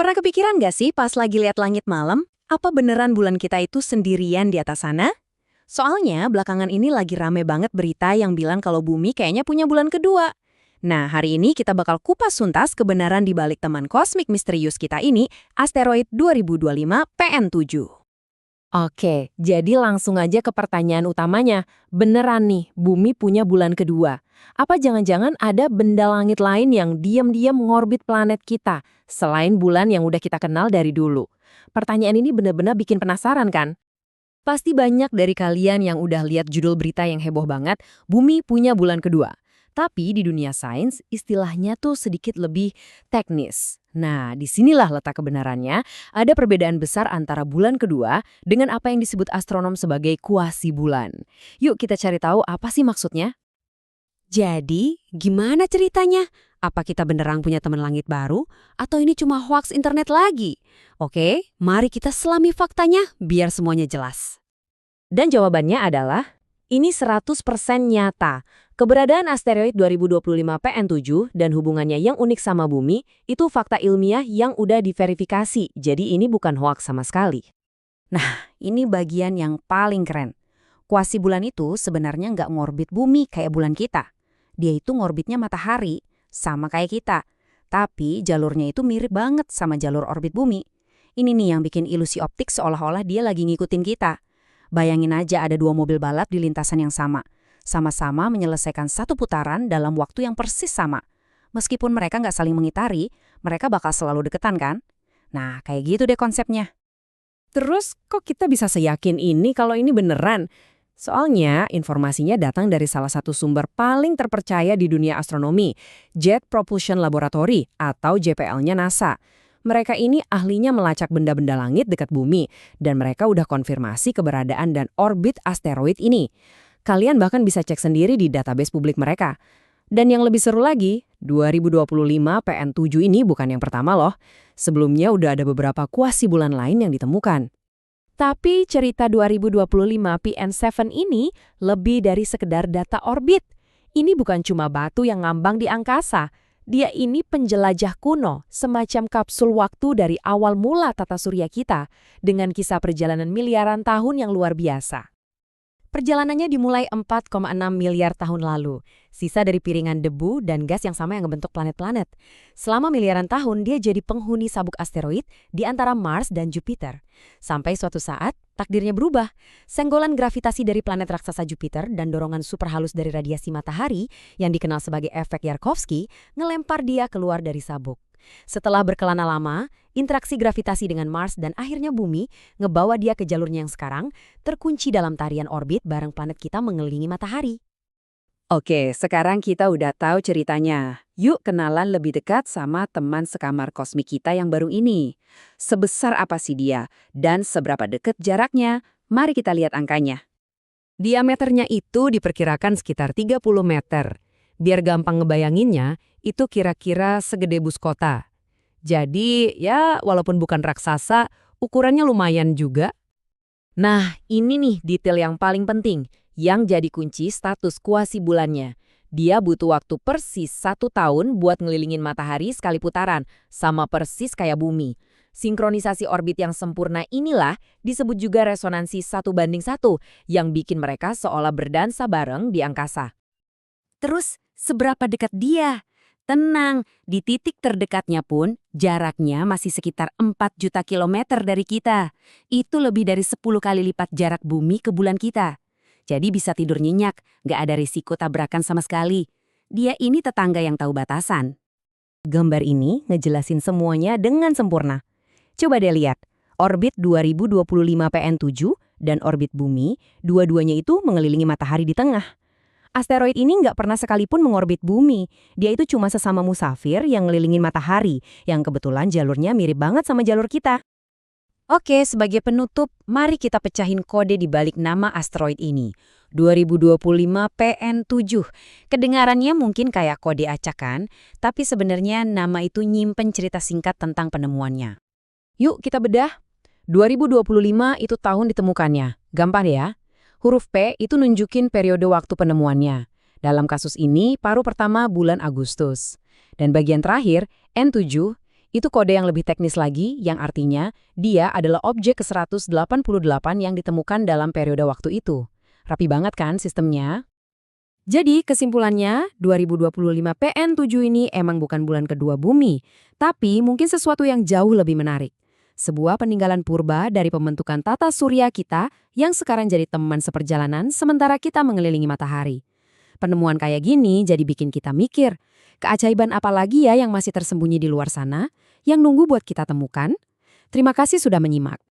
Pernah kepikiran nggak sih pas lagi lihat langit malam, apa beneran bulan kita itu sendirian di atas sana? Soalnya belakangan ini lagi rame banget berita yang bilang kalau bumi kayaknya punya bulan kedua. Nah, hari ini kita bakal kupas tuntas kebenaran di balik teman kosmik misterius kita ini, asteroid 2025 PN7. Oke, jadi langsung aja ke pertanyaan utamanya. Beneran nih, bumi punya bulan kedua. Apa jangan-jangan ada benda langit lain yang diam-diam ngorbit planet kita, selain bulan yang udah kita kenal dari dulu? Pertanyaan ini benar-benar bikin penasaran kan? Pasti banyak dari kalian yang udah lihat judul berita yang heboh banget, bumi punya bulan kedua. Tapi di dunia sains, istilahnya tuh sedikit lebih teknis. Nah, disinilah letak kebenarannya, ada perbedaan besar antara bulan kedua dengan apa yang disebut astronom sebagai kuasi bulan. Yuk kita cari tahu apa sih maksudnya. Jadi, gimana ceritanya? Apa kita beneran punya teman langit baru? Atau ini cuma hoaks internet lagi? Oke, mari kita selami faktanya biar semuanya jelas. Dan jawabannya adalah, ini 100% nyata. Keberadaan asteroid 2025 PN7 dan hubungannya yang unik sama bumi itu fakta ilmiah yang udah diverifikasi, jadi ini bukan hoaks sama sekali. Nah, ini bagian yang paling keren. Kuasi bulan itu sebenarnya nggak ngorbit bumi kayak bulan kita. Dia itu ngorbitnya matahari, sama kayak kita. Tapi jalurnya itu mirip banget sama jalur orbit bumi. Ini nih yang bikin ilusi optik seolah-olah dia lagi ngikutin kita. Bayangin aja ada dua mobil balap di lintasan yang sama. Sama-sama menyelesaikan satu putaran dalam waktu yang persis sama. Meskipun mereka nggak saling mengitari, mereka bakal selalu deketan kan? Nah, kayak gitu deh konsepnya. Terus kok kita bisa seyakin ini kalau ini beneran? Soalnya informasinya datang dari salah satu sumber paling terpercaya di dunia astronomi, Jet Propulsion Laboratory atau JPL-nya NASA. Mereka ini ahlinya melacak benda-benda langit dekat bumi, dan mereka udah konfirmasi keberadaan dan orbit asteroid ini. Kalian bahkan bisa cek sendiri di database publik mereka. Dan yang lebih seru lagi, 2025 PN7 ini bukan yang pertama loh. Sebelumnya udah ada beberapa kuasi bulan lain yang ditemukan. Tapi cerita 2025 PN7 ini lebih dari sekedar data orbit. Ini bukan cuma batu yang ngambang di angkasa. Dia ini penjelajah kuno, semacam kapsul waktu dari awal mula tata surya kita, dengan kisah perjalanan miliaran tahun yang luar biasa. Perjalanannya dimulai 4,6 miliar tahun lalu, sisa dari piringan debu dan gas yang sama yang membentuk planet-planet. Selama miliaran tahun, dia jadi penghuni sabuk asteroid di antara Mars dan Jupiter. Sampai suatu saat, takdirnya berubah. Senggolan gravitasi dari planet raksasa Jupiter dan dorongan super halus dari radiasi matahari, yang dikenal sebagai efek Yarkovsky, ngelempar dia keluar dari sabuk. Setelah berkelana lama, interaksi gravitasi dengan Mars dan akhirnya bumi ngebawa dia ke jalurnya yang sekarang, terkunci dalam tarian orbit bareng planet kita mengelilingi matahari. Oke, sekarang kita udah tahu ceritanya. Yuk kenalan lebih dekat sama teman sekamar kosmik kita yang baru ini. Sebesar apa sih dia? Dan seberapa dekat jaraknya? Mari kita lihat angkanya. Diameternya itu diperkirakan sekitar 30 meter. Biar gampang ngebayanginnya, itu kira-kira segede bus kota. Jadi, ya walaupun bukan raksasa, ukurannya lumayan juga. Nah, ini nih detail yang paling penting, yang jadi kunci status kuasi bulannya. Dia butuh waktu persis 1 tahun buat ngelilingin matahari sekali putaran, sama persis kayak bumi. Sinkronisasi orbit yang sempurna inilah disebut juga resonansi 1:1, yang bikin mereka seolah berdansa bareng di angkasa. Terus, seberapa dekat dia? Tenang, di titik terdekatnya pun jaraknya masih sekitar 4 juta kilometer dari kita. Itu lebih dari 10 kali lipat jarak bumi ke bulan kita. Jadi bisa tidur nyenyak, nggak ada risiko tabrakan sama sekali. Dia ini tetangga yang tahu batasan. Gambar ini ngejelasin semuanya dengan sempurna. Coba deh lihat, orbit 2025 PN7 dan orbit bumi, dua-duanya itu mengelilingi matahari di tengah. Asteroid ini nggak pernah sekalipun mengorbit bumi. Dia itu cuma sesama musafir yang ngelilingin matahari, yang kebetulan jalurnya mirip banget sama jalur kita. Oke, sebagai penutup, mari kita pecahin kode di balik nama asteroid ini. 2025 PN7. Kedengarannya mungkin kayak kode acak kan? Tapi sebenarnya nama itu nyimpen cerita singkat tentang penemuannya. Yuk kita bedah. 2025 itu tahun ditemukannya. Gampang ya. Huruf P itu nunjukin periode waktu penemuannya. Dalam kasus ini, paruh pertama bulan Agustus. Dan bagian terakhir, N7, Itu kode yang lebih teknis lagi, yang artinya dia adalah objek ke-188 yang ditemukan dalam periode waktu itu. Rapi banget kan sistemnya? Jadi kesimpulannya, 2025 PN7 ini emang bukan bulan kedua bumi, tapi mungkin sesuatu yang jauh lebih menarik. Sebuah peninggalan purba dari pembentukan tata surya kita yang sekarang jadi teman seperjalanan sementara kita mengelilingi matahari. Penemuan kayak gini jadi bikin kita mikir, keajaiban apa lagi ya yang masih tersembunyi di luar sana, yang nunggu buat kita temukan? Terima kasih sudah menyimak.